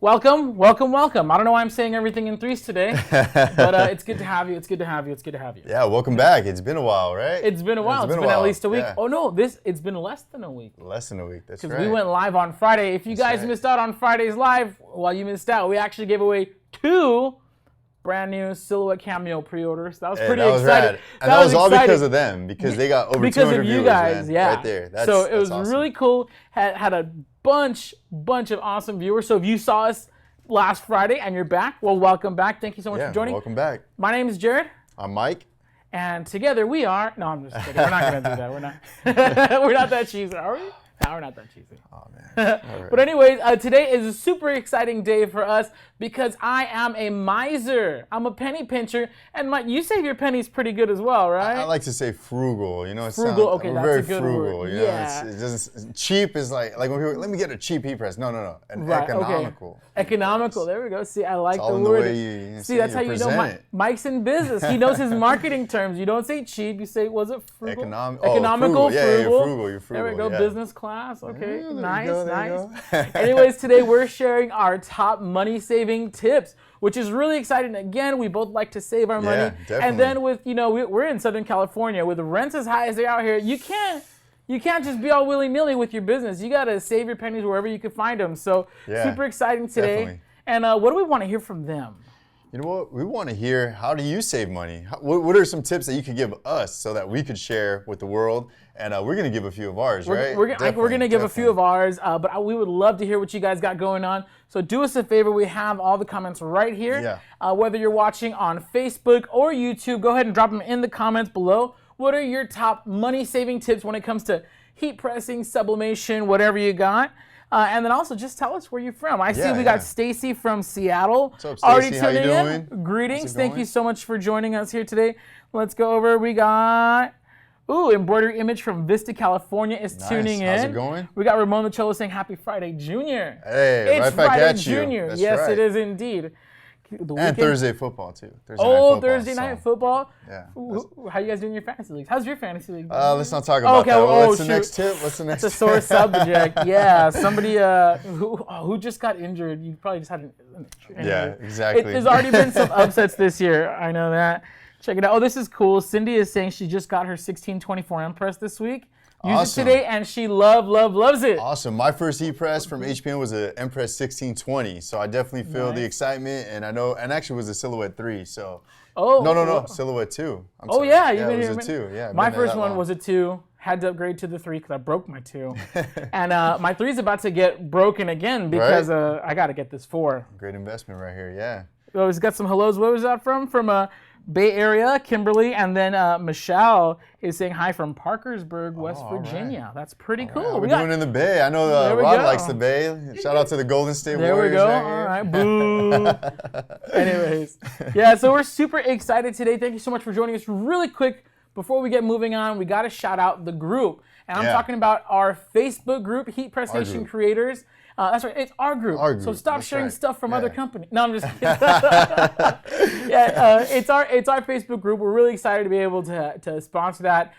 Welcome. I don't know why I'm saying everything in threes today, but it's good to have you. It's good to have you. Yeah, welcome back. It's been a while, right? It's been a while. It's been at least a week. Yeah. Oh no, it's been less than a week. Less than a week. That's right. Because we went live on Friday. If you guys missed out on Friday's live, well, you missed out. We actually gave away 2 brand new Silhouette Cameo pre-orders. That was pretty exciting. Rad. And that was all because of them, because they got over 200 of you viewers, guys, man. yeah. Right there. So it was awesome. really cool. Had a bunch of awesome viewers. So if you saw us last Friday and you're back, well, welcome back. Thank you so much for joining. Welcome back. My name is Jared. I'm Mike. And together we are. No, I'm just kidding. We're not gonna do that. We're not. We're not that cheesy, are we? No, we're not that cheesy. Oh man. Right. But anyways, today is a super exciting day for us because I am a miser. I'm a penny pincher, and Mike, you save your pennies pretty good as well, right? I like to say frugal. You know, frugal. Okay, I'm that's very a good frugal. word. You know, Yeah. it doesn't. Cheap is like when people let me get a cheap heat press. No. Economical. Okay. Economical. There we go. See, I like it's all the in word. The way you see, that's how you know Mike's in business. He knows his marketing terms. You don't say cheap. You say, was it frugal? Economical. Frugal. Yeah, frugal. You're frugal. There we go. Yeah. Business class. Okay. Yeah, nice. Anyways, today we're sharing our top money saving tips, which is really exciting. Again, we both like to save our money. Definitely. And then with, we're in Southern California with the rents as high as they are out here. You can't just be all willy-nilly with your business. You got to save your pennies wherever you can find them. So super exciting today. Definitely. And what do we want to hear from them? You know what? We want to hear, how do you save money? What are some tips that you could give us so that we could share with the world? And we're going to give a few of ours, right? We're going to give a few of ours, but we would love to hear what you guys got going on. So do us a favor. We have all the comments right here. Yeah. Whether you're watching on Facebook or YouTube, go ahead and drop them in the comments below. What are your top money-saving tips when it comes to heat pressing, sublimation, whatever you got? And then also just tell us where you're from. I see we got Stacy from Seattle. What's up, Stacy? Already How you tuning in. Greetings. Thank you so much for joining us here today. Let's go over. We got embroidery image from Vista, California is tuning in. How's it going? We got Ramon Cello saying Happy Friday, Junior. Hey, it's right back Friday, at you. Junior. That's yes, right. it is indeed. And Thursday football too. Thursday night football. Yeah. How you guys doing in your fantasy leagues? How's your fantasy league? Let's not talk about that. What's the next tip? That's a sore subject. Yeah, somebody who just got injured. You probably just had an injury. Yeah, exactly. There's already been some upsets this year. I know that. Check it out. Oh, this is cool. Cindy is saying she just got her 1624 Empress this week. Used it today, and she loves it. Awesome. My first heat press from HPN was an Empress 1620, so I definitely feel the excitement, and I know, and actually it was a Silhouette 3, so. No, Silhouette 2. Yeah, it was a 2. Yeah. My first one was a 2. Had to upgrade to the 3 because I broke my 2, and my 3 is about to get broken again because I got to get this 4. Great investment right here. Yeah. Oh, he's got some hellos. What was that from? From Bay Area, Kimberly, and then Michelle is saying hi from Parkersburg, West Virginia. Right. That's pretty cool. We're doing in the Bay. I know Rod likes the Bay. Shout out to the Golden State Warriors. There we go. All right, boo. Anyways, so we're super excited today. Thank you so much for joining us. Really quick, before we get moving on, we got to shout out the group. And I'm talking about our Facebook group, HeatPressNation Creators. That's right, it's our group. So stop sharing stuff from other companies. No, I'm just kidding. It's our Facebook group. We're really excited to be able to sponsor that.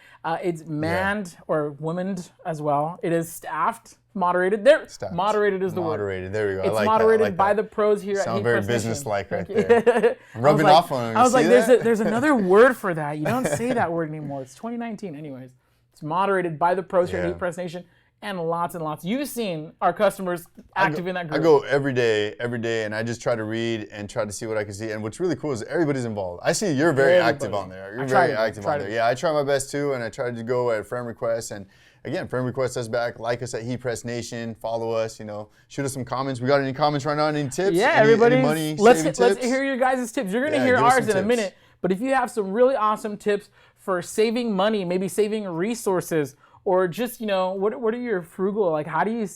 It's manned or womaned as well. It is staffed, moderated. Moderated is the word. Moderated, there we go. It's moderated by the pros here at HeatPressNation. Sound very business-like right there. Rubbing off on them. I was like, there's another word for that. You don't say that word anymore. It's 2019 anyways. It's moderated by the pros here at HeatPressNation. And lots. You've seen our customers active in that group. I go every day, and I just try to read and try to see what I can see. And what's really cool is everybody's involved. I see you're very active on there. You're very active on there. Yeah, I try my best too, and I try to go at friend requests. And again, friend request us back. Like us at HeatPressNation. Follow us. Shoot us some comments. We got any comments right now? Any tips? Yeah, everybody. Let's hear your guys' tips. You're gonna hear ours in a minute. But if you have some really awesome tips for saving money, maybe saving resources, or just, what are your frugal, how do you,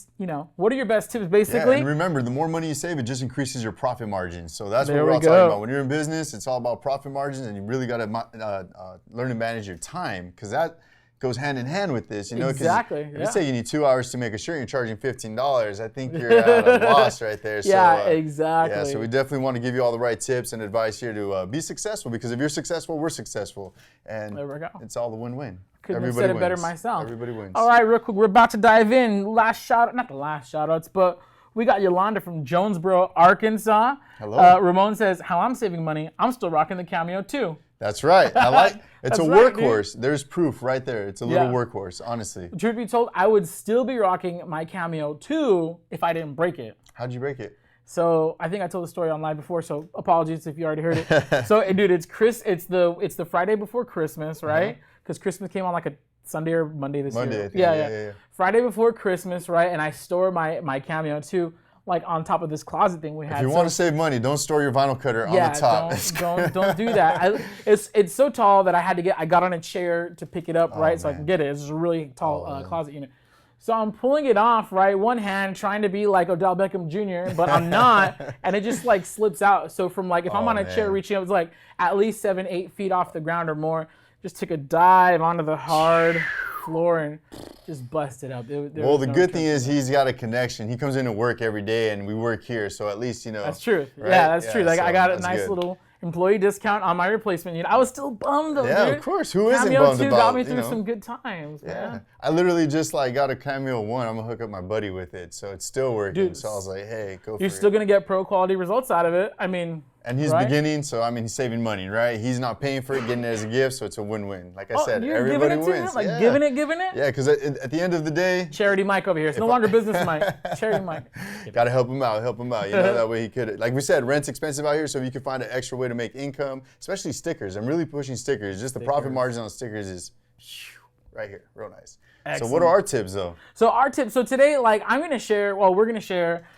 what are your best tips basically? Yeah, and remember, the more money you save, it just increases your profit margins. So that's what we're all talking about. When you're in business, it's all about profit margins, and you really got to learn to manage your time, because that goes hand in hand with this, Exactly. If it's taking you 2 hours to make a shirt, and you're charging $15, I think you're at a loss right there. So, exactly. Yeah, so we definitely want to give you all the right tips and advice here to be successful, because if you're successful, we're successful. And there we go. It's all the win-win. Couldn't have said it better myself. Everybody wins. All right, real quick, we're about to dive in. Not the last shout outs, but We got Yolanda from Jonesboro, Arkansas. Hello. Ramon says, how I'm saving money, I'm still rocking the Cameo too. That's right. I like it's That's a right, workhorse. There's proof right there. It's a little workhorse, honestly. Truth be told, I would still be rocking my Cameo too if I didn't break it. How'd you break it? So I think I told the story on live before, so apologies if you already heard it. So dude, it's the Friday before Christmas, right? Because Christmas came on like a Sunday or Monday this year. Yeah. Friday before Christmas, right? And I store my Cameo too, like on top of this closet thing we had. If you want to save money, don't store your vinyl cutter on the top. Don't do that. It's so tall that I got on a chair to pick it up, right? So I can get it. It's a really tall closet unit. So I'm pulling it off, right? One hand trying to be like Odell Beckham Jr., but I'm not, and it just like slips out. So from like if I'm on a chair reaching up, it's like at least 7-8 feet off the ground or more. Just took a dive onto the hard floor and just busted up. Well, the good thing is he's got a connection. He comes into work every day, and we work here, so at least That's true. Right? Yeah, that's true. Like I got a nice little employee discount on my replacement unit. I was still bummed though, dude. Of course. Who isn't bummed about? Got me through some good times, man. I literally just like got a Cameo 1. I'm gonna hook up my buddy with it, so it's still working. Dude, so I was like, hey, go for it. You're still gonna get pro quality results out of it. I mean. And he's beginning, so I mean, he's saving money, right? He's not paying for it, getting it as a gift, so it's a win-win. Like I said, everybody wins. Like giving it? Yeah, because at the end of the day, charity Mike over here. It's no longer business Mike. Charity Mike. Gotta help him out. You know, that way he could. Like we said, rent's expensive out here, so if you can find an extra way to make income, especially stickers. I'm really pushing stickers. Just the profit margin on stickers is right here, real nice. Excellent. So what are our tips though? So today, like we're gonna share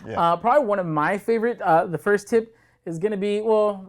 probably one of my favorite. The first tip is gonna be,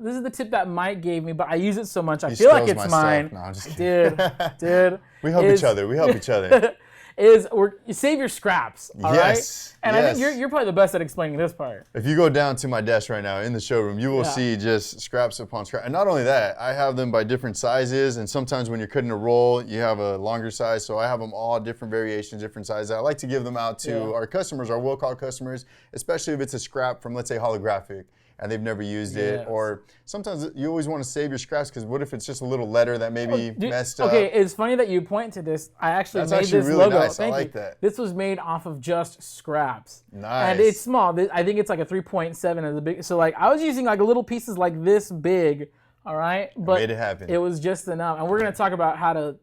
this is the tip that Mike gave me, but I use it so much I feel like it's mine. No, I'm just kidding. Dude. We help each other. You save your scraps, all right? And yes. I think you're probably the best at explaining this part. If you go down to my desk right now in the showroom, you will see just scraps upon scraps. And not only that, I have them by different sizes, and sometimes when you're cutting a roll, you have a longer size, so I have them all different variations, different sizes. I like to give them out to our customers, our will-call customers, especially if it's a scrap from, let's say, holographic, and they've never used it. Or sometimes you always want to save your scraps because what if it's just a little letter that maybe messed up? Okay, it's funny that you point to this. I actually made this really logo. Nice. I like that. This was made off of just scraps. Nice. And it's small. I think it's like a 3.7 as a big. So like I was using like little pieces like this big, all right? But made it happen. It was just enough. And we're going to talk about how to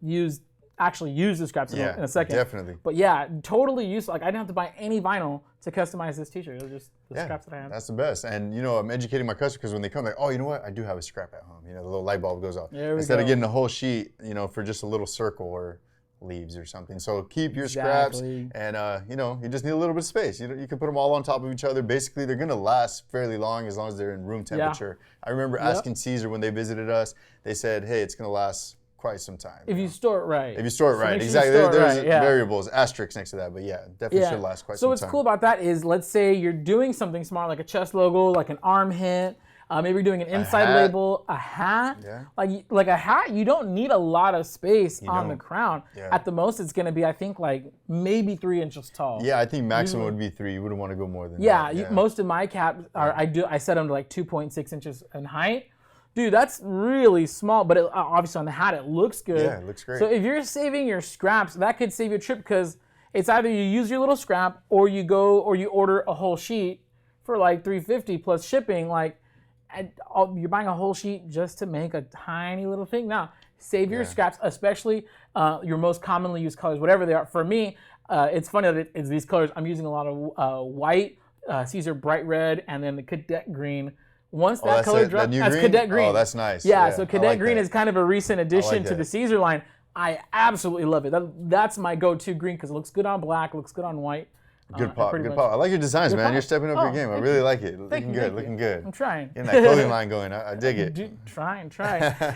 actually use the scraps in a second. Definitely. But yeah, totally useful. Like I didn't have to buy any vinyl to customize this t-shirt. It was just the scraps that I had. That's the best. And you know, I'm educating my customers because when they come, like, oh, you know what? I do have a scrap at home. You know, the little light bulb goes off. Instead of getting a whole sheet, you know, for just a little circle or leaves or something. So keep your scraps, and you know, you just need a little bit of space. You can put them all on top of each other. Basically, they're gonna last fairly long as long as they're in room temperature. I remember asking Caesar when they visited us. They said, hey, it's gonna last quite some time. If you store it right. If you store it right, exactly. There's variables, asterisks next to that, but yeah, definitely should last quite some time. So what's cool about that is, let's say you're doing something smart, like a chest logo, like an arm hit, maybe you're doing an inside label, a hat. Like a hat, you don't need a lot of space on the crown. At the most, it's gonna be, I think, like maybe 3 inches tall. Yeah, I think maximum would be 3. You wouldn't want to go more than that. Most of my caps are, I set them to like 2.6 inches in height. Dude, that's really small, but obviously on the hat, it looks good. Yeah, it looks great. So if you're saving your scraps, that could save your trip because it's either you use your little scrap or you order a whole sheet for like $350 plus shipping. Like, you're buying a whole sheet just to make a tiny little thing. Now, save your scraps, especially your most commonly used colors, whatever they are. For me, it's funny that it's these colors. I'm using a lot of white, Caesar bright red, and then the cadet green. Once that color drops, that's cadet green. Oh, that's nice. Yeah, so cadet green is kind of a recent addition to the Caesar line. I absolutely love it. That's my go-to green because it looks good on black, looks good on white. Good pop. I like your designs, man. You're stepping up your game. I really like it. Looking good. I'm trying. Getting that clothing line going. I dig it. Try.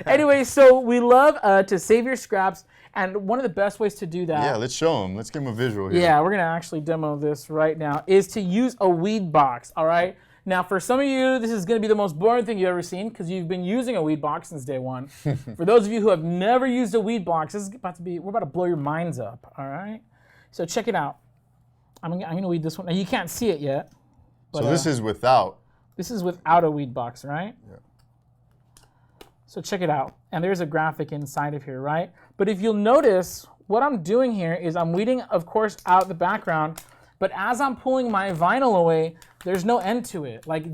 Anyway, so we love to save your scraps, and one of the best ways to do that. Yeah, let's show them. Let's give them a visual here. Yeah, we're gonna actually demo this right now. Is to use a weed box. All right. Now, for some of you, this is going to be the most boring thing you've ever seen because you've been using a weed box since day one. For those of you who have never used a weed box, we're about to blow your minds up, all right? So check it out. I'm going to weed this one. Now, you can't see it yet. But, so this is without. This is without a weed box, right? Yeah. So check it out. And there's a graphic inside of here, right? But if you'll notice, what I'm doing here is I'm weeding, of course, out the background. But as I'm pulling my vinyl away, there's no end to it. Like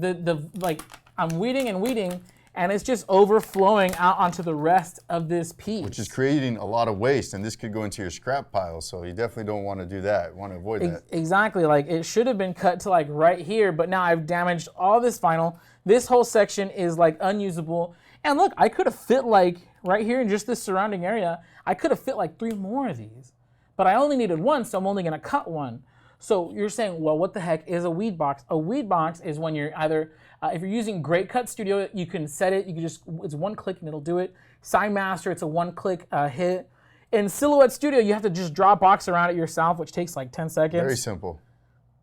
like I'm weeding and weeding, and it's just overflowing out onto the rest of this piece. Which is creating a lot of waste, and this could go into your scrap pile, so you definitely don't want to do that. You want to avoid that. Exactly, like it should have been cut to like right here, but now I've damaged all this vinyl. This whole section is like unusable. And look, I could have fit like right here in just this surrounding area, I could have fit like 3 more of these. But I only needed 1, so I'm only gonna cut 1. So you're saying, well, what the heck is a weed box? A weed box is when you're either, if you're using Great Cut Studio, you can set it, you can just, it's 1 click and it'll do it. SignMaster, it's a 1-click hit. In Silhouette Studio, you have to just draw a box around it yourself, which takes like 10 seconds. Very simple.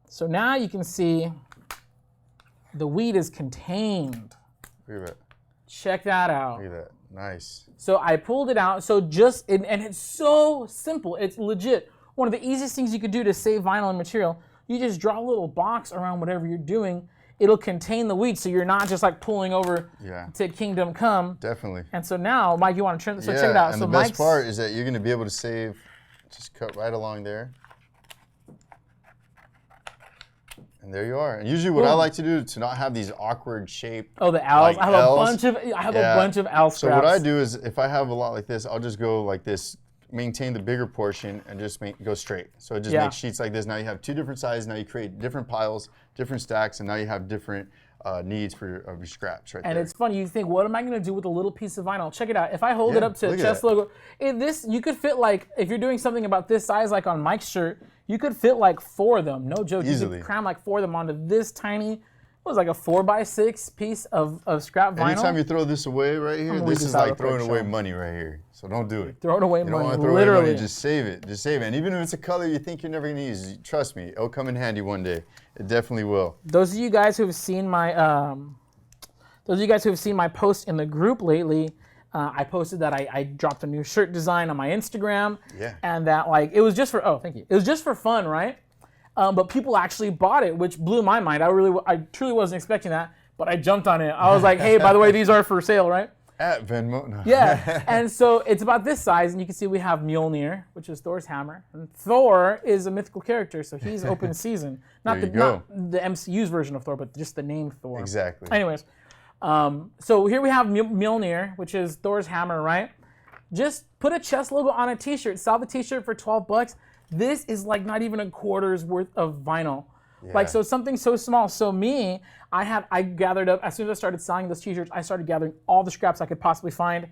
So now you can see the weed is contained. Look at that. Check that out. Look at that. Nice. So I pulled it out. So just, and it's so simple. It's legit. One of the easiest things you could do to save vinyl and material, you just draw a little box around whatever you're doing. It'll contain the weed, so you're not just like pulling over to Kingdom Come. Definitely. And so now, Mike, you want to turn this? So check it out. And so the best part is that you're going to be able to save, just cut right along there. And there you are. And usually what I like to do to not have these awkward shaped. Oh, the L's. Like I have a bunch of L scraps. So what I do is if I have a lot like this, I'll just go like this, maintain the bigger portion and just go straight. So it just makes sheets like this. Now you have 2 different sizes. Now you create different piles, different stacks, and now you have different needs for your scraps right there. And it's funny, you think, what am I gonna do with a little piece of vinyl? Check it out. If I hold it up to chest logo, you could fit like, if you're doing something about this size, like on Mike's shirt, you could fit like 4 of them. No joke. Easily. You could cram like 4 of them onto this tiny, it was like a 4x6 piece of scrap vinyl. Anytime you throw this away right here, this is like throwing away money right here. So don't do it. Throwing away money, don't want to throw literally. away money, just save it. Just save it. And even if it's a color you think you're never going to use, trust me, it'll come in handy one day. It definitely will. Those of you guys who have seen my post in the group lately, I posted that I dropped a new shirt design on my Instagram. Yeah. And that like, it was just for, oh, thank you. It was just for fun, right? But people actually bought it, which blew my mind. I truly wasn't expecting that, but I jumped on it. I was like, hey, by the way, these are for sale, right? At Venmo. No. Yeah, and so it's about this size, and you can see we have Mjolnir, which is Thor's hammer, and Thor is a mythical character, so he's open season. Not the MCU's version of Thor, but just the name Thor. Exactly. Anyways, so here we have Mjolnir, which is Thor's hammer, right? Just put a chest logo on a t-shirt, sell the t-shirt for $12. This is like not even a quarter's worth of vinyl. Yeah. Like, so something so small. So me, I gathered up, as soon as I started selling those t-shirts, I started gathering all the scraps I could possibly find.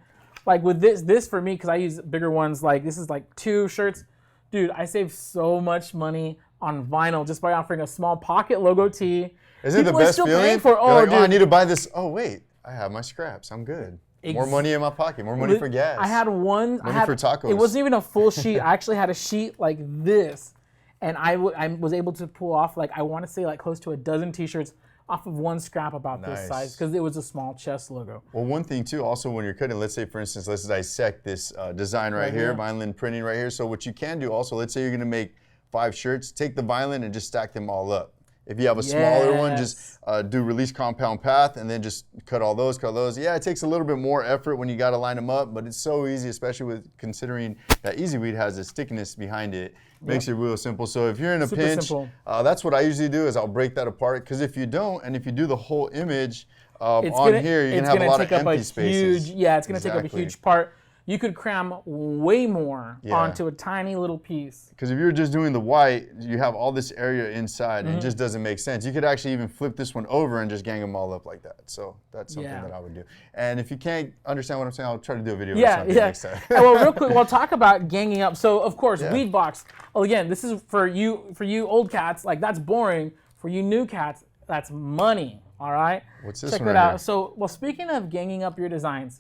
Like with this for me, because I use bigger ones, like this is like 2 shirts. Dude, I saved so much money on vinyl just by offering a small pocket logo tee. Isn't it the best feeling? You're like, oh, I need to buy this. Oh, wait, I have my scraps. I'm good. More money in my pocket, more money for gas. I had one. Money for tacos. It wasn't even a full sheet. I actually had a sheet like this. And I was able to pull off, like, I want to say like close to a dozen t-shirts off of one scrap about this size, because it was a small chest logo. Well, one thing too, also when you're cutting, let's say for instance, let's dissect this design right here, vinyl printing right here. So what you can do also, let's say you're gonna make 5 shirts, take the vinyl and just stack them all up. If you have a smaller one, just do release compound path and then just cut all those, Yeah, it takes a little bit more effort when you gotta line them up, but it's so easy, especially with considering that Easy Weed has a stickiness behind it. Makes it real simple. So if you're in a pinch, that's what I usually do is I'll break that apart, because if you don't, and if you do the whole image on here, you're gonna have a lot of empty spaces. It's gonna take up a huge part. You could cram way more onto a tiny little piece. Because if you're just doing the white, you have all this area inside, and it just doesn't make sense. You could actually even flip this one over and just gang them all up like that. So that's something that I would do. And if you can't understand what I'm saying, I'll try to do a video next time. Well, real quick, we'll talk about ganging up. So of course, weed box. Well, again, this is for you old cats. Like, that's boring. For you new cats, that's money. All right. What's this Check one that right out. here? So, well, speaking of ganging up your designs.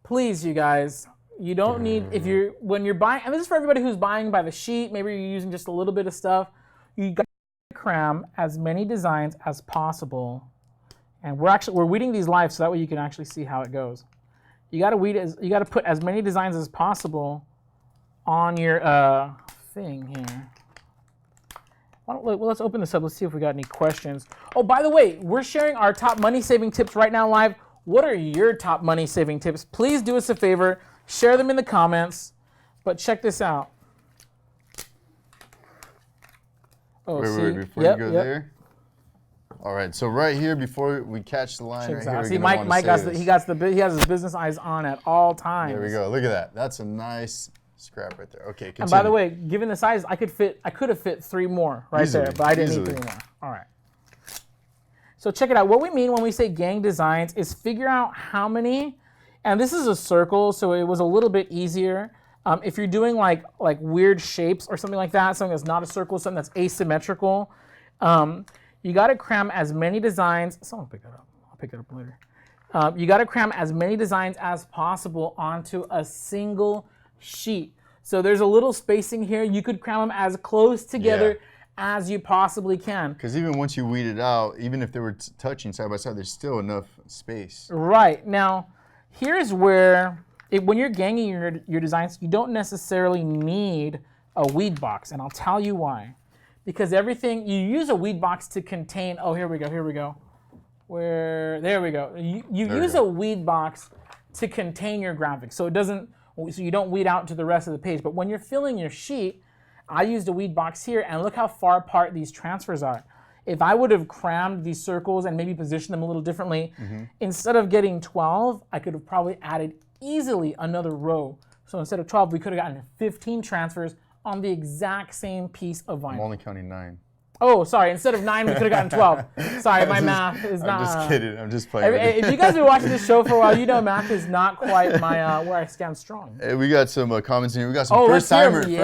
Please, you guys, you don't need, when you're buying, and this is for everybody who's buying by the sheet, maybe you're using just a little bit of stuff, you got to cram as many designs as possible. And we're weeding these live so that way you can actually see how it goes. You got to put as many designs as possible on your thing here. Well, let's open this up. Let's see if we got any questions. Oh, by the way, we're sharing our top money saving tips right now live. What are your top money saving tips? Please do us a favor, share them in the comments, but check this out. Oh, wait, before you go there. All right, so right here, before we catch the line, right here, see, Mike has he has his business eyes on at all times. There we go. Look at that. That's a nice scrap right there. Okay, continue. And by the way, given the size, I could have fit 3 more easily, there, but I didn't need 3 more. All right. So check it out. What we mean when we say gang designs is figure out how many, and this is a circle, so it was a little bit easier. If you're doing like weird shapes or something like that, something that's not a circle, something that's asymmetrical, you got to cram as many designs. Someone pick that up. I'll pick that up later. You got to cram as many designs as possible onto a single sheet. So there's a little spacing here. You could cram them as close together as you possibly can. Because even once you weed it out, even if they were touching side by side, there's still enough space. Right. Now, here's where, when you're ganging your designs, you don't necessarily need a weed box, and I'll tell you why. Because everything, you use a weed box to contain, oh, here we go. There we go. You use a weed box to contain your graphics, so you don't weed out to the rest of the page. But when you're filling your sheet, I used a weed box here, and look how far apart these transfers are. If I would have crammed these circles and maybe positioned them a little differently, instead of getting 12, I could have probably added easily another row. So instead of 12, we could have gotten 15 transfers on the exact same piece of vinyl. I'm only counting 9. Oh, sorry. Instead of 9, we could have gotten 12. Sorry, my math is not. I'm just kidding. I'm just playing. If you guys have been watching this show for a while, you know math is not quite my where I stand strong. Hey, we got some comments in here. We got some first timers tuning in.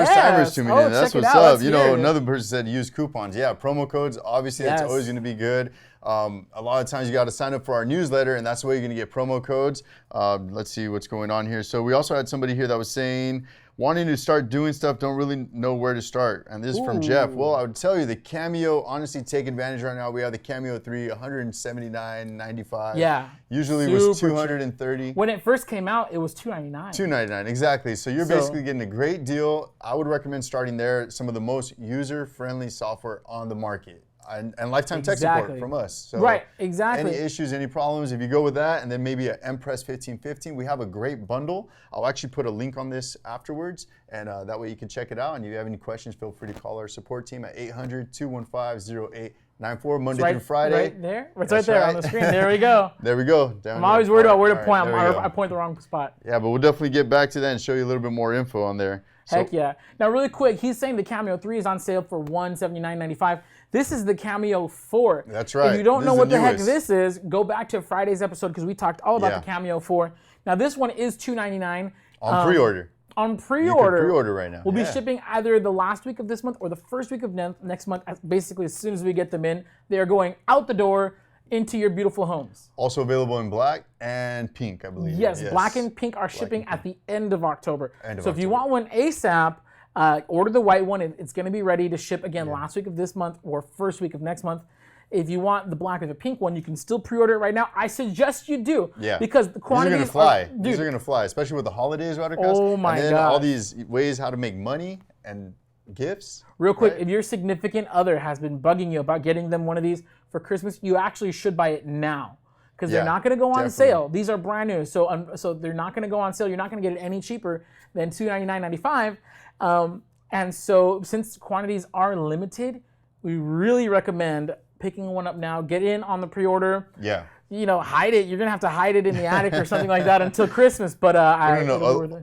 That's what's up. Another person said use coupons. Yeah, promo codes. Obviously, that's always going to be good. A lot of times you got to sign up for our newsletter, and that's the way you're going to get promo codes. Let's see what's going on here. So we also had somebody here that was saying, wanting to start doing stuff, don't really know where to start. And this is from Jeff. Well, I would tell you the Cameo, honestly, take advantage right now. We have the Cameo 3, $179.95. Yeah. Usually it was $230. When it first came out, it was $299. $299, exactly. So you're basically getting a great deal. I would recommend starting there. Some of the most user-friendly software on the market. And lifetime tech support from us. So right, exactly. Any issues, any problems, if you go with that, and then maybe an HeatPress 1515, we have a great bundle. I'll actually put a link on this afterwards, and that way you can check it out. And if you have any questions, feel free to call our support team at 800-215-0894, Monday through Friday. Right there? It's right there on the screen. There we go. There we go. I'm always worried about where to point. I point the wrong spot. Yeah, but we'll definitely get back to that and show you a little bit more info on there. Heck yeah. Now, really quick, he's saying the Cameo 3 is on sale for $179.95. This is the Cameo 4. That's right. If you don't know what the heck this is, go back to Friday's episode because we talked all about the Cameo 4. Now, this one is $299. On pre-order. On pre-order. You can pre-order right now. We'll be shipping either the last week of this month or the first week of next month. Basically, as soon as we get them in, they are going out the door into your beautiful homes. Also available in black and pink, I believe. Yes, black and pink are shipping at the end of October. So if you want one ASAP, order the white one. It's going to be ready to ship again last week of this month or first week of next month. If you want the black or the pink one, you can still pre-order it right now. I suggest you do. Yeah. Because the quantities These are going to fly. These are going to fly, especially with the holidays, Ruddercast. Oh my god. And then all these ways how to make money and gifts. Real quick, if your significant other has been bugging you about getting them one of these for Christmas, you actually should buy it now. Because they're not going to go on sale. These are brand new. So they're not going to go on sale. You're not going to get it any cheaper than $299.95. And so since quantities are limited, we really recommend picking one up now. Get in on the pre-order. Yeah. You know, hide it. You're gonna have to hide it in the attic or something like that until Christmas. But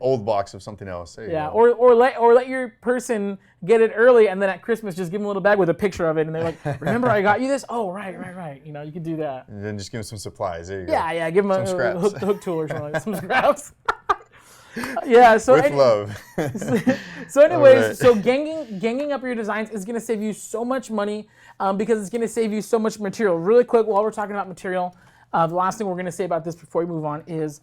old box of something else. Or let your person get it early, and then at Christmas just give them a little bag with a picture of it, and they're like, "Remember, I got you this? Oh, right. You know, you can do that. And then just give them some supplies. There you go. Yeah. Give them a hook tool or something. Some scraps. Yeah, so with love. So anyways, so ganging up your designs is going to save you so much money because it's going to save you so much material. Really quick, while we're talking about material, the last thing we're going to say about this before we move on is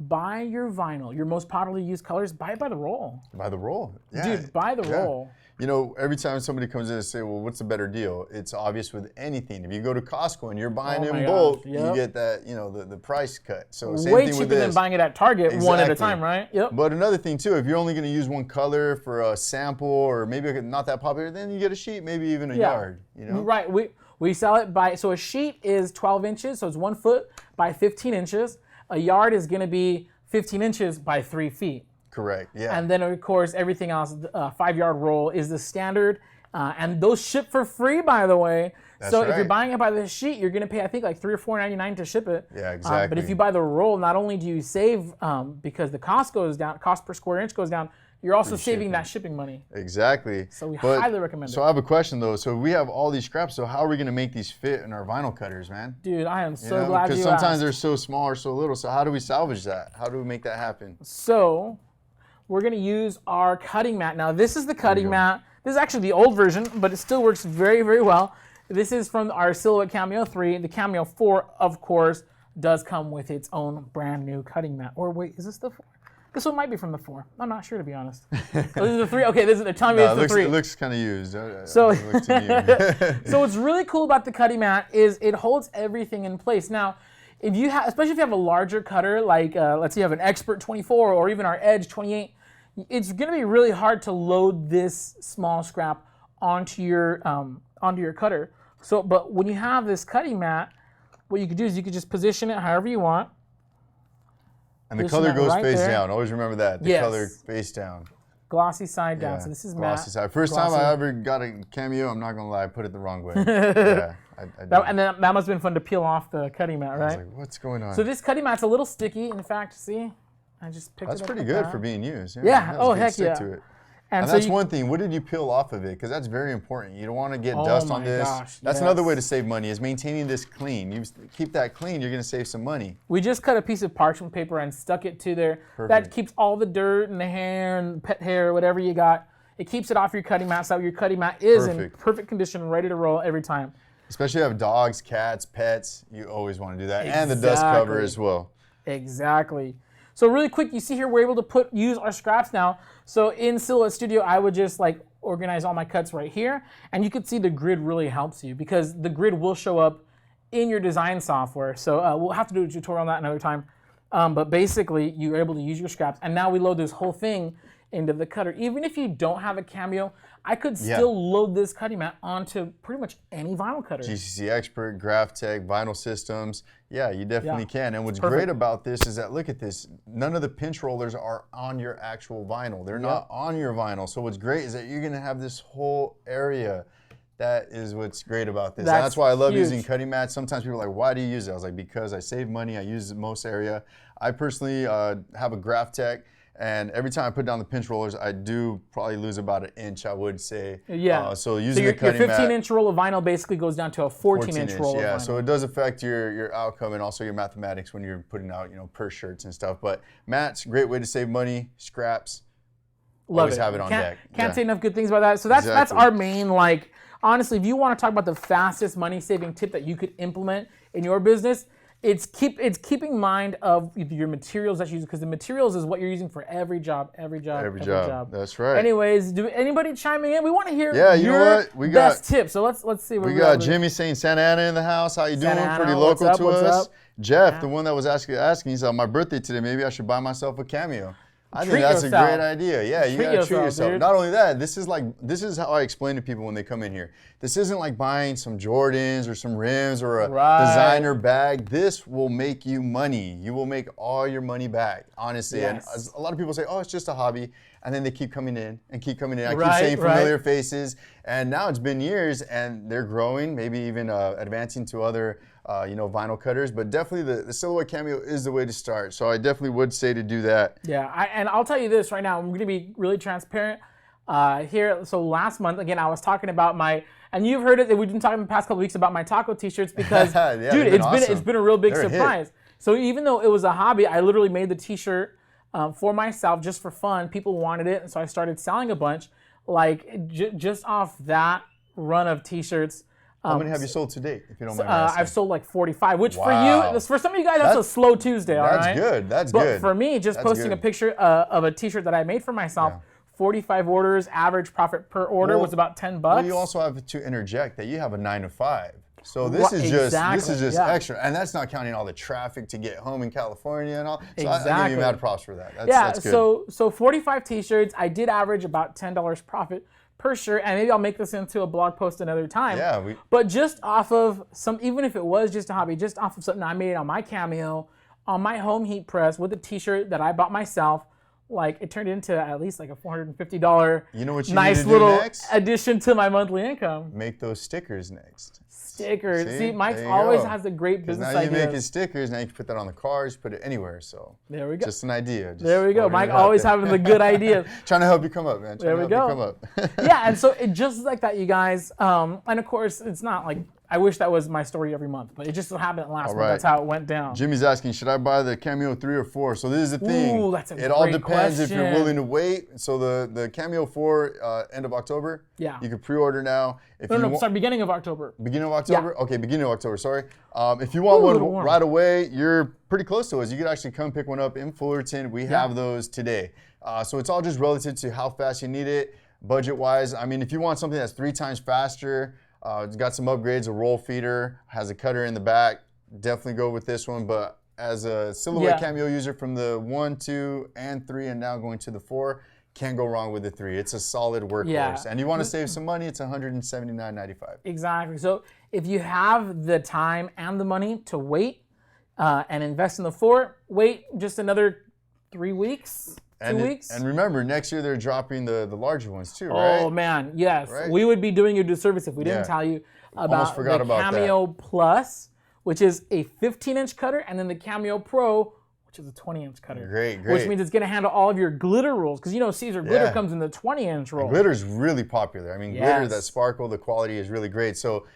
buy your vinyl, your most popularly used colors, buy it by the roll. By the roll, yeah. Dude, buy the roll. You know, every time somebody comes in and say, well, what's a better deal? It's obvious with anything. If you go to Costco and you're buying in bulk, you get that, you know, the price cut. So same way thing cheaper with this. than buying it at Target one at a time, right? Yep. But another thing too, if you're only going to use one color for a sample or maybe not that popular, then you get a sheet, maybe even a yard, you know? Right. We sell it by, so a sheet is 12 inches, so it's 1 foot by 15 inches. A yard is going to be 15 inches by 3 feet. Correct, yeah. And then, of course, everything else, 5-yard roll is the standard And those ship for free, by the way. That's so right. if you're buying it by the sheet, you're gonna pay, I think, like $3 or $4.99 to ship it. Yeah, exactly. But if you buy the roll, not only do you save because the cost goes down, cost per square inch goes down, you're also saving that shipping money. Exactly. So we highly recommend it. So I have a question though. So we have all these scraps. So how are we gonna make these fit in our vinyl cutters, man? Dude, I am so glad you asked. Because sometimes they're so small or so little. So how do we salvage that? How do we make that happen? So we're gonna use our cutting mat. Now this is the cutting mat. This is actually the old version, but it still works very, very well. This is from our Silhouette Cameo 3. The Cameo 4, of course, does come with its own brand new cutting mat. Or wait, is this the 4? This one might be from the 4. I'm not sure, to be honest. So this is the 3. Okay, they're telling me it's the 3. It looks kind of used. So, so what's really cool about the cutting mat is it holds everything in place. Now, if you have, especially if you have a larger cutter, like let's say you have an Expert 24 or even our Edge 28, it's going to be really hard to load this small scrap onto your cutter. So, but when you have this cutting mat, what you could do is you could just position it however you want. And the color goes face down. Always remember that. The color face down. Glossy side down. So this is glossy matte. Side. First time I ever got a Cameo, I'm not going to lie, I put it the wrong way. Yeah, and then that must have been fun to peel off the cutting mat, right? I was like, what's going on? So this cutting mat's a little sticky. In fact, see? I just picked it up. That's pretty good for being used. Yeah. Oh, heck yeah. To it. And so that's one thing. What did you peel off of it? Because that's very important. You don't want to get dust on this. Gosh, that's another way to save money is maintaining this clean. You keep that clean, you're going to save some money. We just cut a piece of parchment paper and stuck it to there. Perfect. That keeps all the dirt and the hair and pet hair, whatever you got. It keeps it off your cutting mat so your cutting mat is in perfect condition, ready to roll every time. Especially if you have dogs, cats, pets, you always want to do that. Exactly. And the dust cover as well. Exactly. So really quick, you see here we're able to use our scraps now. So in Silhouette Studio, I would just like organize all my cuts right here, and you can see the grid really helps you because the grid will show up in your design software. So we'll have to do a tutorial on that another time. But basically, you're able to use your scraps, and now we load this whole thing into the cutter. Even if you don't have a Cameo, I could still load this cutting mat onto pretty much any vinyl cutter. GCC Expert, Graphtec, Vinyl Systems. Yeah, you definitely can. And what's great about this is that, look at this, none of the pinch rollers are on your actual vinyl. They're not on your vinyl. So what's great is that you're gonna have this whole area. That is what's great about this. That's why I love using cutting mats. Sometimes people are like, why do you use it? I was like, because I save money, I use it most area. I personally have a Graphtec. And every time I put down the pinch rollers, I do probably lose about an inch, I would say. Yeah. So using the cutting mat. Your 15-inch roll of vinyl basically goes down to a 14-inch roll of vinyl. So it does affect your outcome and also your mathematics when you're putting out, per shirts and stuff. But mats, great way to save money. Scraps, always have it on deck. Can't say enough good things about that. So that's our main, like, honestly, if you want to talk about the fastest money-saving tip that you could implement in your business, it's keeping in mind of your materials that you use, because the materials is what you're using for every job. That's right. Anyways, do anybody chiming in? We want to hear your best tips. So let's see. We got Jimmy saying Santa Ana in the house. How you doing? Pretty local to us. Jeff, the one that was asking, he said, my birthday today, maybe I should buy myself a Cameo. I think that's a great idea. Yeah, you gotta treat yourself. Dude. Not only that, this is how I explain to people when they come in here. This isn't like buying some Jordans or some rims or a designer bag. This will make you money. You will make all your money back, honestly. Yes. And a lot of people say, oh, it's just a hobby. And then they keep coming in and keep coming in. I keep saying familiar faces. And now it's been years and they're growing, maybe even advancing to other vinyl cutters, but definitely the Silhouette Cameo is the way to start. So I definitely would say to do that. Yeah, and I'll tell you this right now, I'm going to be really transparent here. So last month, again, I was talking about and you've heard it, we've been talking the past couple weeks about my taco t-shirts because, dude, it's been a real big surprise. So even though it was a hobby, I literally made the t-shirt for myself just for fun. People wanted it, and so I started selling a bunch. Like just off that run of t-shirts. How many have you sold to date, if you don't mind me asking? I've sold like 45, which for you, for some of you guys, that's a slow Tuesday, all right? That's good. But for me, just posting a picture of a t-shirt that I made for myself, 45 orders, average profit per order was about $10. Well, you also have to interject that you have a 9 to 5. So this is just extra, and that's not counting all the traffic to get home in California and all. So I give you mad props for that. That's good. So 45 t-shirts, I did average about $10 profit per shirt, and maybe I'll make this into a blog post another time. Yeah. But just off of even if it was just a hobby, just off of something I made on my Cameo, on my home heat press with a t-shirt that I bought myself, like it turned into at least like a $450 you know what you nice need to little do next? addition to my monthly income. Make those stickers next. Stickers. See, Mike always has a great business idea. Now you make stickers. Now you can put that on the cars, put it anywhere. So there we go. Just an idea. Just there we go. Mike always having the good ideas. Trying to help you come up, man. There we go. Yeah, and so it just like that, you guys. And of course, it's not like I wish that was my story every month, but it just so happened last month. That's how it went down. Jimmy's asking, should I buy the Cameo 3 or 4? So this is the thing. Ooh, that's a it all great depends question. if you're willing to wait. So the Cameo 4, end of October. Yeah. You can pre-order now. Sorry, beginning of October. Beginning of October? Yeah. Okay, beginning of October, sorry. If you want one right away, you're pretty close to us. You could actually come pick one up in Fullerton. We have those today. So it's all just relative to how fast you need it, budget-wise. I mean, if you want something that's 3 times faster, it's got some upgrades, a roll feeder, has a cutter in the back, definitely go with this one. But as a silhouette Cameo user from the 1, 2, and 3, and now going to the 4, can't go wrong with the 3. It's a solid workhorse. Yeah. And you want to save some money, it's $179.95. Exactly. So if you have the time and the money to wait and invest in the 4, wait just another 3 weeks. 2 weeks. And remember, next year they're dropping the larger ones too, right? Oh man, yes. Right? We would be doing you a disservice if we didn't tell you about the Cameo Plus, which is a 15-inch cutter, and then the Cameo Pro, which is a 20-inch cutter. Great. Which means it's going to handle all of your glitter rolls, because you know Caesar glitter comes in the 20-inch roll. Glitter's really popular. I mean, glitter, that sparkle, the quality is really great. So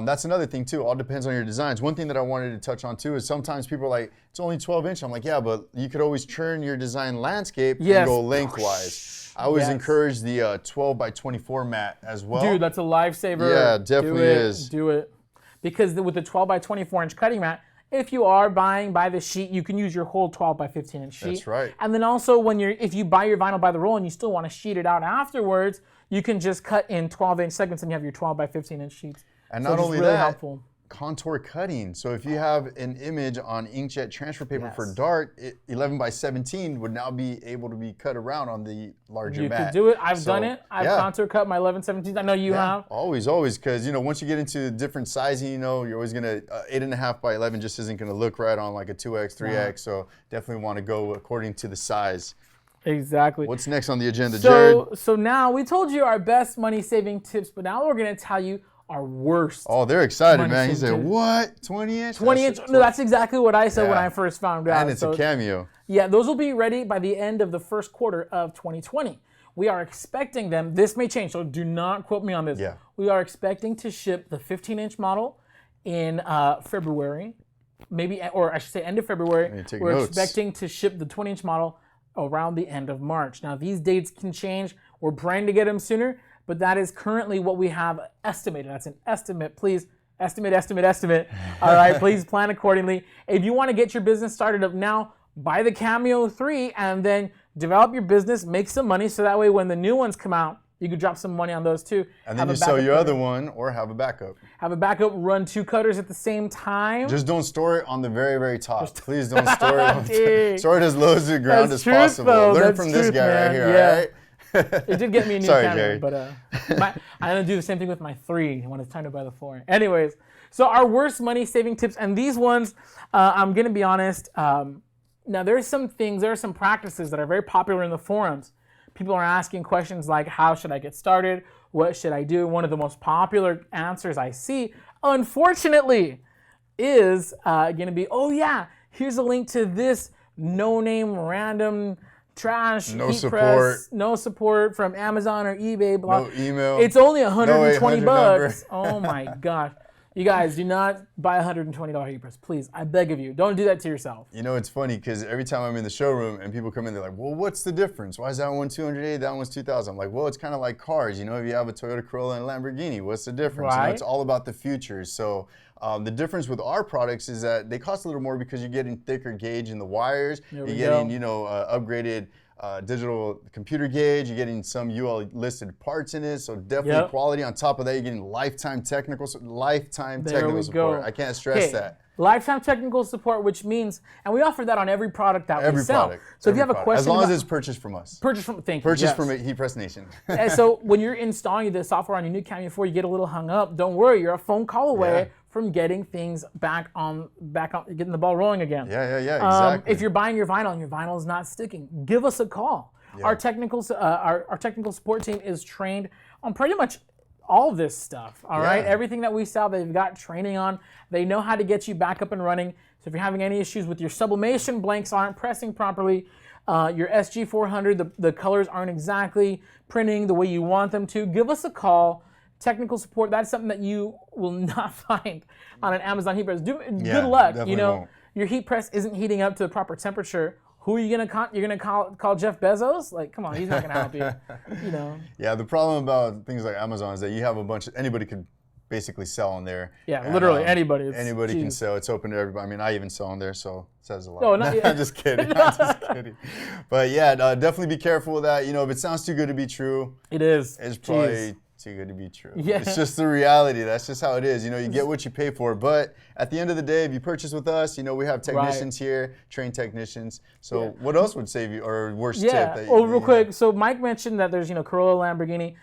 that's another thing too. All depends on your designs. One thing that I wanted to touch on too is sometimes people are like, it's only 12-inch. I'm like, yeah, but you could always turn your design landscape and go lengthwise. I always encourage the 12 by 24 mat as well. Dude, that's a lifesaver. Yeah, definitely is. Do it. Because with the 12 by 24 inch cutting mat, if you are buying by the sheet, you can use your whole 12 by 15 inch sheet. That's right. And then also if you buy your vinyl by the roll and you still want to sheet it out afterwards, you can just cut in 12-inch segments and you have your 12 by 15 inch sheets. And not only that, contour cutting. So if you have an image on inkjet transfer paper for Dart, 11 by 17 would now be able to be cut around on the larger mat. You could do it. I've done it. I've contour cut my 11/17. I know you have. Always, because once you get into different sizing, you're always gonna 8.5 by 11 just isn't gonna look right on like a 2X, 3X. So definitely want to go according to the size. Exactly. What's next on the agenda, Jared? So now we told you our best money saving tips, but now we're gonna tell you our worst. Oh, they're excited, man. He said, what? 20-inch? 20-inch? No, that's exactly what I said when I first found out. And it's a Cameo. Yeah, those will be ready by the end of the first quarter of 2020. We are expecting them. This may change, so do not quote me on this. Yeah. We are expecting to ship the 15-inch model in February, or I should say end of February. We're expecting to ship the 20-inch model around the end of March. Now, these dates can change. We're praying to get them sooner, but that is currently what we have estimated. That's an estimate. Please, estimate. All right, please plan accordingly. If you want to get your business started up now, buy the Cameo 3 and then develop your business, make some money, so that way when the new ones come out, you could drop some money on those too. And then you sell your other one or have a backup. Have a backup, run 2 cutters at the same time. Just don't store it on the very, very top. Please don't store it. Store it as low to the ground as possible. Learn from this guy right here, all right? It did get me a new camera, but I'm going to do the same thing with my 3 when it's time to buy the 4. Anyways, so our worst money saving tips, and these ones, I'm going to be honest, now there are some practices that are very popular in the forums. People are asking questions like, how should I get started? What should I do? One of the most popular answers I see, unfortunately, is going to be, oh yeah, here's a link to this no-name random trash, no support, no support from Amazon or eBay, blah. No email. It's only $120. Oh my gosh. You guys, do not buy a $120 HeatPress. Please, I beg of you. Don't do that to yourself. It's funny because every time I'm in the showroom and people come in, they're like, well, what's the difference? Why is that one $280, that one's $2,000? I'm like, well, it's kind of like cars. If you have a Toyota Corolla and a Lamborghini, what's the difference? Right. It's all about the futures. So the difference with our products is that they cost a little more because you're getting thicker gauge in the wires. You're getting, upgraded digital computer gauge. You're getting some UL listed parts in it, so definitely quality. On top of that, you're getting lifetime technical support. I can't stress that. Lifetime technical support, which means, and we offer that on every product that we sell. So if you have a question, as long as it's purchased from us, from HeatPressNation. And so when you're installing the software on your new Cameo 4, you get a little hung up. Don't worry, you're a phone call away from getting things back on, getting the ball rolling again. Yeah, exactly. If you're buying your vinyl and your vinyl is not sticking, give us a call. Yeah. Our technical support team is trained on pretty much all this stuff. All right, everything that we sell, they've got training on. They know how to get you back up and running. So if you're having any issues with your sublimation, blanks aren't pressing properly, your SG400, the colors aren't exactly printing the way you want them to, give us a call. Technical support, that's something that you will not find on an Amazon heat press. Good luck. You know, won't. Your heat press isn't heating up to the proper temperature. Who are you gonna call? You're gonna call Jeff Bezos? Like, come on, he's not gonna help you. You know. Yeah, the problem about things like Amazon is that you have a bunch of, anybody could basically sell on there. Yeah, and, literally anybody. Anybody can sell. It's open to everybody. I mean, I even sell on there, so it says a lot. No, not yet. I'm just kidding. I'm just kidding. But yeah, definitely be careful with that. You know, if it sounds too good to be true, it is. It's probably too good to be true. Yeah. It's just the reality. That's just how it is. You know, you get what you pay for. But at the end of the day, if you purchase with us, you know, we have technicians here, trained technicians. So what else would save you, or worst tip? That real quick. So Mike mentioned that there's, Corolla, Lamborghini.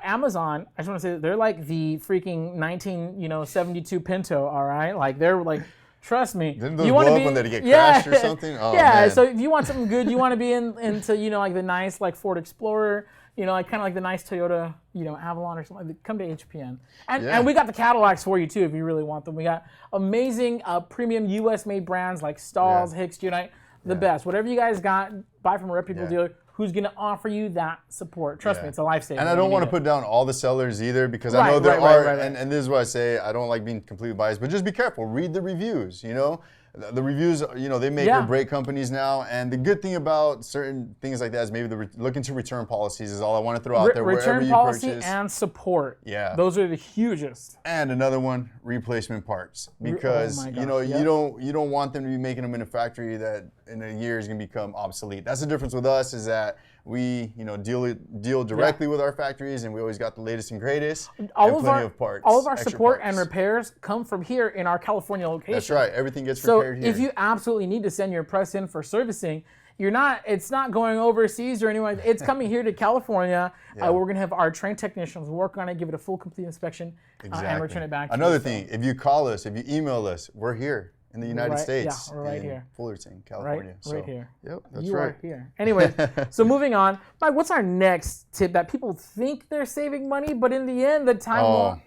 Amazon, I just want to say, they're like the freaking 1972 Pinto, all right? Like, they're like, trust me. Didn't those blow up when they get crashed or something? Oh, man. So so if you want something good, you want to be into, like the nice, like Ford Explorer, like kind of like the nice Toyota, Avalon or something, come to HPN. And we got the Cadillacs for you too if you really want them. We got amazing premium US made brands like Stahl's, Hicks, Unite, the best. Whatever you guys got, buy from a reputable dealer who's going to offer you that support. Trust me, it's a lifesaver. And I don't want to put down all the sellers either, because I know there are, and this is what I say, I don't like being completely biased, but just be careful. Read the reviews, The reviews, they make or break companies now. And the good thing about certain things like that is maybe look into return policies is all I want to throw out there. Return policy and support. Yeah. Those are the hugest. And another one, replacement parts. Because, you don't want them to be making them in a factory that in a year is going to become obsolete. That's the difference with us, is that we, deal directly with our factories, and we always got the latest and greatest, plenty of parts. All of our support and repairs come from here in our California location. That's right. Everything gets repaired here. So if you absolutely need to send your press in for servicing, it's not going overseas or anywhere. It's coming here to California. We're going to have our trained technicians work on it, give it a full, complete inspection, and return it back to you. Another thing, if you call us, if you email us, we're here in the United States. Yeah, we're right here. Fullerton, California. Right here. Yep, that's you right. are here. Anyway, so moving on. Mike, what's our next tip that people think they're saving money, but in the end, the time won't?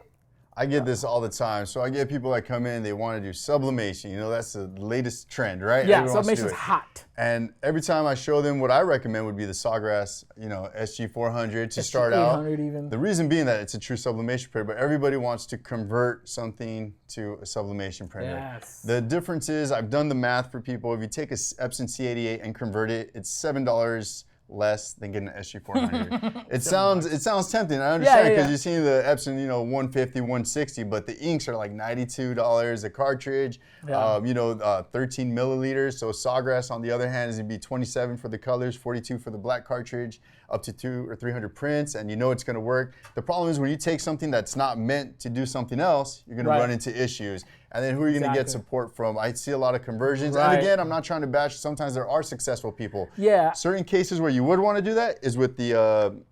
I get this all the time. So I get people that come in, they want to do sublimation. That's the latest trend, right? Yeah, sublimation's hot. And every time I show them, what I recommend would be the Sawgrass, SG400 to start out. Even. The reason being that it's a true sublimation printer, but everybody wants to convert something to a sublimation printer. Yes. The difference is, I've done the math for people. If you take a Epson C88 and convert it, it's $7 less than getting an SG400. It sounds tempting. I understand, because you see the Epson, 150, 160, but the inks are like $92 a cartridge. 13 milliliters. So Sawgrass, on the other hand, is gonna be 27 for the colors, 42 for the black cartridge, up to 200 or 300 prints, and it's gonna work. The problem is when you take something that's not meant to do something else, you're gonna run into issues. And then who are you going to get support from? I see a lot of conversions. And again, I'm not trying to bash. Sometimes there are successful people. Yeah. Certain cases where you would want to do that is with the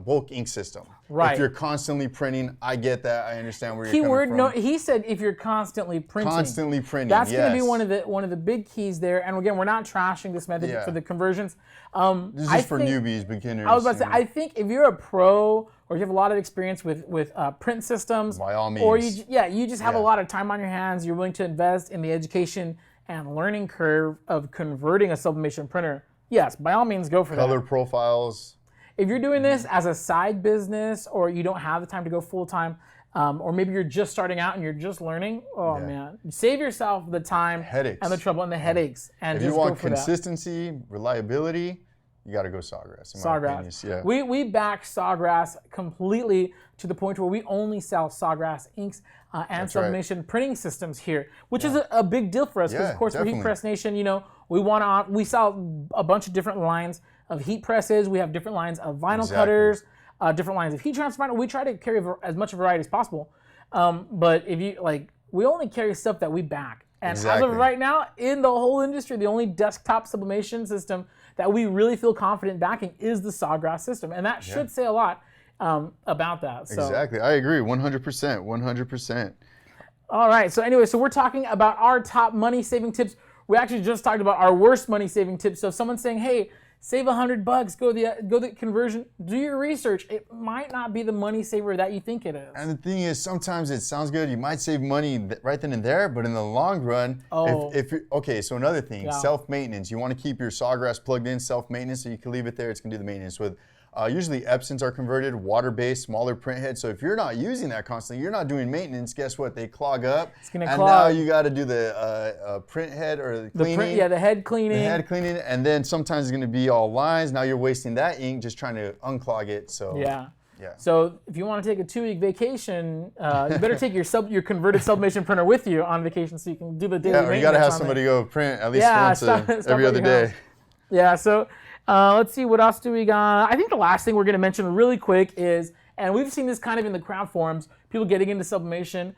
bulk ink system. Right. If you're constantly printing, I get that. I understand where you're coming from. No, he said if you're constantly printing. Constantly printing. That's going to be one of the big keys there. And again, we're not trashing this method for the conversions. This is for newbies, beginners. I was about to say, I think if you're a pro, or you have a lot of experience with print systems, by all means. Or you just have a lot of time on your hands, you're willing to invest in the education and learning curve of converting a sublimation printer, yes, by all means, go for that. Color profiles. If you're doing this as a side business, or you don't have the time to go full time, or maybe you're just starting out and you're just learning, man, save yourself the time, headaches, and the trouble and the headaches, and if just you want go for consistency, reliability, you got to go Sawgrass. Sawgrass. Yeah. We back Sawgrass completely, to the point where we only sell Sawgrass inks and sublimation printing systems here, which is a big deal for us, because of course for HeatPressNation, we sell a bunch of different lines of heat presses. We have different lines of vinyl cutters, different lines of heat transfer vinyl. We try to carry as much variety as possible. But if you we only carry stuff that we back. And as of right now, in the whole industry, the only desktop sublimation system that we really feel confident backing is the Sawgrass system. And that should say a lot about that. So. Exactly. I agree. 100%. 100%. All right. So anyway, so we're talking about our top money saving tips. We actually just talked about our worst money saving tips. So if someone's saying, hey, save $100, go the conversion, do your research. It might not be the money saver that you think it is. And the thing is, sometimes it sounds good. You might save money right then and there, but in the long run, if you're, okay, so another thing, self-maintenance. You want to keep your sawgrass plugged in, self-maintenance, so you can leave it there. It's going to do the maintenance with. Usually Epsons are converted, water-based, smaller print head. So if you're not using that constantly, you're not doing maintenance, guess what? They clog up. It's gonna and clog. Now you got to do the print head or the cleaning. The head cleaning. The head cleaning, and then sometimes it's going to be all lines. Now you're wasting that ink just trying to unclog it. So yeah. So if you want to take a 2-week vacation, you better take your converted sublimation printer with you on vacation so you can do the daily maintenance. Yeah, or you got to have somebody go print at least once every other day. Yeah. So. Let's see, what else do we got? I think the last thing we're going to mention really quick is, and we've seen this kind of in the crowd forums, people getting into sublimation,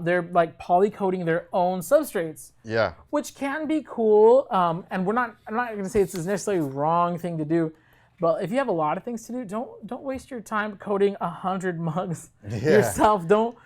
they're like polycoating their own substrates. Yeah. Which can be cool, and I'm not going to say it's necessarily wrong thing to do, but if you have a lot of things to do, don't waste your time coating 100 mugs yourself. Don't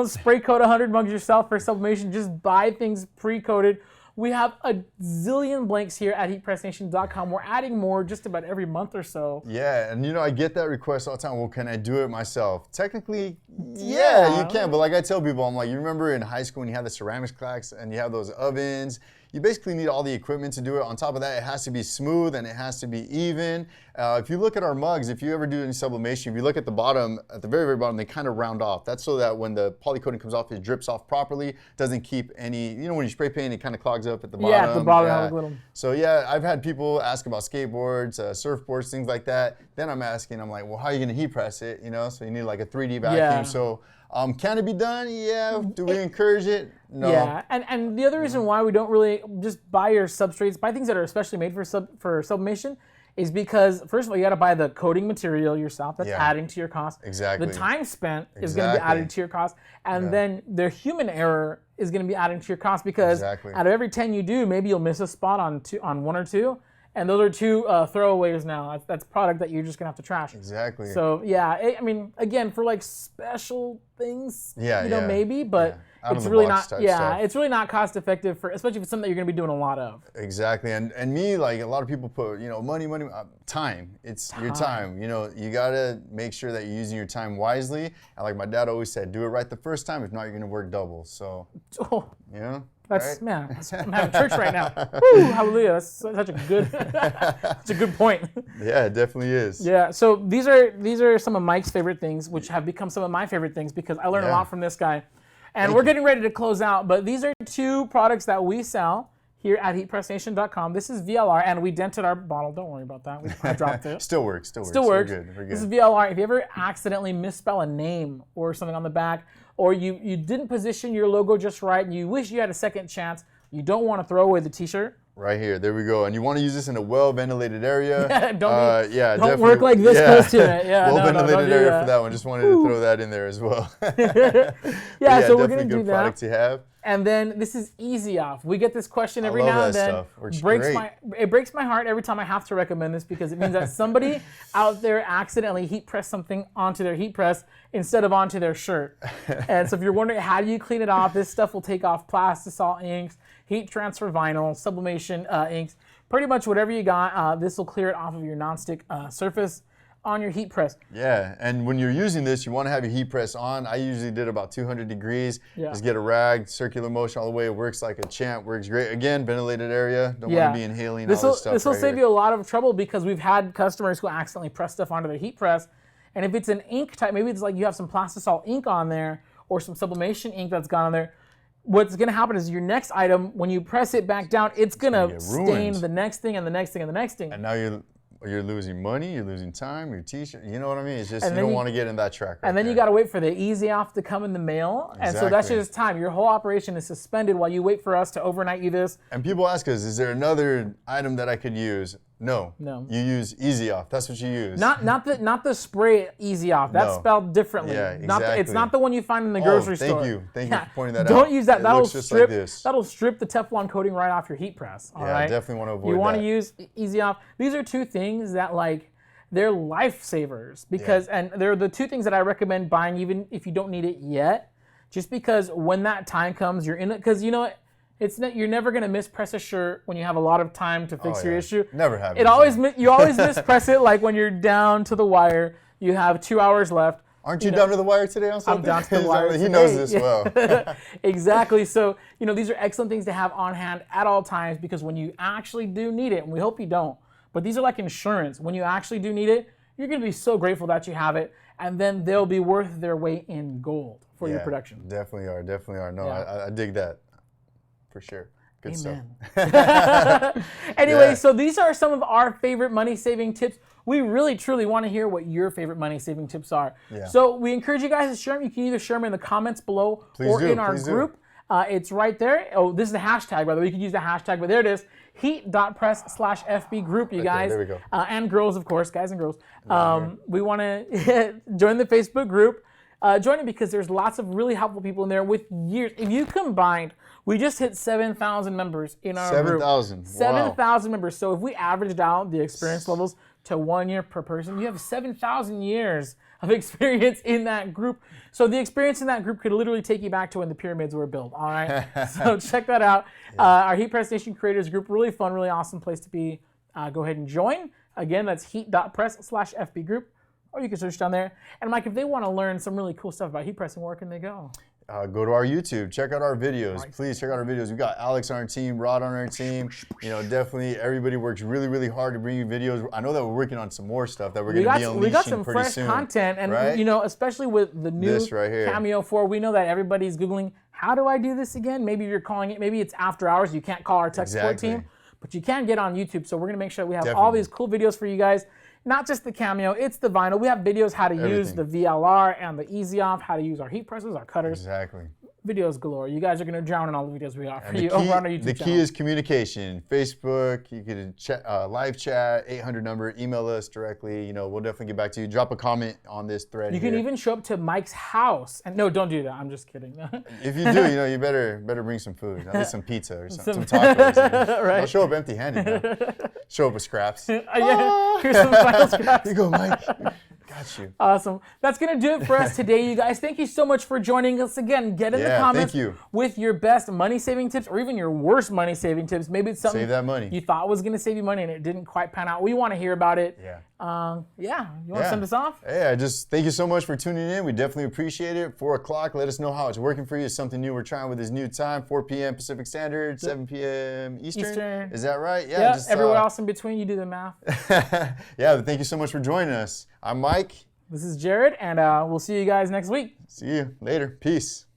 spray coat 100 mugs yourself for sublimation. Just buy things pre-coated. We have a zillion blanks here at HeatPressNation.com. We're adding more just about every month or so. Yeah, and I get that request all the time. Well, can I do it myself? Technically, yeah, you can. But like I tell people, I'm like, you remember in high school when you had the ceramics class and you have those ovens? You basically need all the equipment to do it. On top of that, it has to be smooth and it has to be even. If you look at our mugs, if you ever do any sublimation, if you look at the bottom, at the very, very bottom, they kind of round off. That's so that when the polycoating comes off, it drips off properly, doesn't keep any, when you spray paint, it kind of clogs up at the bottom. Yeah, at the bottom. So yeah, I've had people ask about skateboards, surfboards, things like that. Then I'm like, well, how are you going to heat press it? So you need like a 3D vacuum. Yeah. So can it be done? Yeah. Do we encourage it? No. Yeah, and the other reason why we don't really just buy your substrates, buy things that are especially made for sublimation, is because first of all you got to buy the coating material yourself. That's adding to your cost. Exactly. The time spent is going to be added to your cost, and then the human error is going to be adding to your cost because out of every 10 you do, maybe you'll miss a spot on 1 or 2. And those are 2 throwaways now. That's product that you're just gonna have to trash. Exactly. So yeah, I mean, again, for like special things, maybe, but it's really not. Yeah, it's really not cost effective for, especially if it's something that you're gonna be doing a lot of. Exactly, and me, like a lot of people put, money, time. It's your time. You gotta make sure that you're using your time wisely. And like my dad always said, do it right the first time. If not, you're gonna work double. So, That's I'm having church right now. Woo, hallelujah! That's such a good point. Yeah, it definitely is. Yeah. So these are some of Mike's favorite things, which have become some of my favorite things because I learned a lot from this guy. And we're getting ready to close out, but these are 2 products that we sell here at HeatPressNation.com. This is VLR, and we dented our bottle. Don't worry about that. I dropped it. Still works. We're good. This is VLR. If you ever accidentally misspell a name or something on the back, or you didn't position your logo just right, and you wish you had a second chance, you don't want to throw away the t-shirt. Right here, there we go. And you want to use this in a well-ventilated area. Don't work like this close to it. Yeah, well-ventilated area for that one. Just wanted to throw that in there as well. So we're going to do that. Product to have. And then this is Easy Off. We get this question every now and then. It breaks my heart every time I have to recommend this because it means that somebody out there accidentally heat pressed something onto their heat press instead of onto their shirt. And so if you're wondering how do you clean it off, this stuff will take off plastisol inks, heat transfer vinyl, sublimation inks, pretty much whatever you got. This will clear it off of your nonstick surface on your heat press. Yeah, and when you're using this, you want to have your heat press on. I usually did about 200 degrees. Yeah. Just get a rag, circular motion all the way. It works like a champ, works great. Again, ventilated area. Don't want to be inhaling all this stuff. This will save you a lot of trouble because we've had customers who accidentally press stuff onto their heat press. And if it's an ink type, maybe it's like you have some plastisol ink on there or some sublimation ink that's gone on there. What's going to happen is your next item, when you press it back down, it's going to stain the next thing and the next thing and the next thing. And now you're losing money, you're losing time, your t-shirt, you know what I mean? It's just, you don't want to get in that track right And then you got to wait for the Easy Off to come in the mail. And so that's just time. Your whole operation is suspended while you wait for us to overnight you this. And people ask us, is there another item that I could use? No. You use Easy Off. That's what you use. Not the spray Easy Off. That's spelled differently. Yeah, exactly. It's not the one you find in the grocery store. Thank you for pointing that out. Don't use that. That'll strip the Teflon coating right off your heat press. All right? I definitely want to avoid that. You want to use Easy Off. These are 2 things that they're lifesavers because and they're the 2 things that I recommend buying even if you don't need it yet. just because when that time comes, you're in it. Because you know what? You're never gonna mispress a shirt when you have a lot of time to fix your issue. Never happens. You always mispress it like when you're down to the wire. You have 2 hours left. Aren't you down to the wire today on something? I'm down to the wire today. He knows this well. Exactly. So these are excellent things to have on hand at all times, because when you actually do need it, and we hope you don't, but these are like insurance. When you actually do need it, you're gonna be so grateful that you have it, and then they'll be worth their weight in gold for your production. Definitely are. No, I dig that. For sure. Good Amen. stuff. Anyway, so these are some of our favorite money-saving tips. We really, truly want to hear what your favorite money-saving tips are. Yeah. So we encourage you guys to share them. You can either share them in the comments below in our group. It's right there. Oh, this is the hashtag, by the way. You can use the hashtag, but there it is. Heat.press/FB group, you guys. There we go. And girls, of course, guys and girls. We want to join the Facebook group. Join it because there's lots of really helpful people in there with years. If you combined, we just hit 7,000 members in our group. 7,000. 7,000 members. So if we averaged out the experience levels to 1 year per person, you have 7,000 years of experience in that group. So the experience in that group could literally take you back to when the pyramids were built. All right. So check that out. Our HeatPressNation creators group, really fun, really awesome place to be. Go ahead and join. Again, that's heat.press/FB group. Or you can search down there. And Mike, if they want to learn some really cool stuff about heat pressing, where can they go? Go to our YouTube. Check out our videos. Right. Please check out our videos. We've got Alex on our team, Rod on our team. Definitely everybody works really, really hard to bring you videos. I know that we're working on some more stuff that we're going to be unleashing pretty soon. We got some fresh content, and especially with the new Cameo 4, we know that everybody's Googling, how do I do this again? Maybe you're calling it, maybe it's after hours. You can't call our tech support team, but you can get on YouTube. So we're going to make sure we have all these cool videos for you guys. Not just the Cameo, it's the vinyl. We have videos how to use the VLR and the Easy Off, how to use our heat presses, our cutters. Exactly. Videos galore. You guys are going to drown in all the videos we got for you over on our YouTube channel. The key is communication. Facebook, you can live chat, 800 number, email us directly. We'll definitely get back to you. Drop a comment on this thread. You can even show up to Mike's house. And no, don't do that. I'm just kidding. If you do, you better bring some food. At least some pizza or some tacos. Right. I'll show up empty-handed now. Show up with scraps. Here's some final scraps. Here you go, Mike. Got you. Awesome. That's going to do it for us today, you guys. Thank you so much for joining us again. Get in the comments with your best money-saving tips or even your worst money-saving tips. Maybe it's something save that money. You thought was going to save you money and it didn't quite pan out. We want to hear about it. Yeah. You want to send us off? Yeah, just thank you so much for tuning in. We definitely appreciate it. 4 o'clock, let us know how it's working for you. It's something new we're trying with this new time, 4 p.m. Pacific Standard, 7 p.m. Eastern. Is that right? Yeah. Just, everywhere else in between, you do the math. Yeah, thank you so much for joining us. I'm Mike. This is Jared, and we'll see you guys next week. See you later. Peace.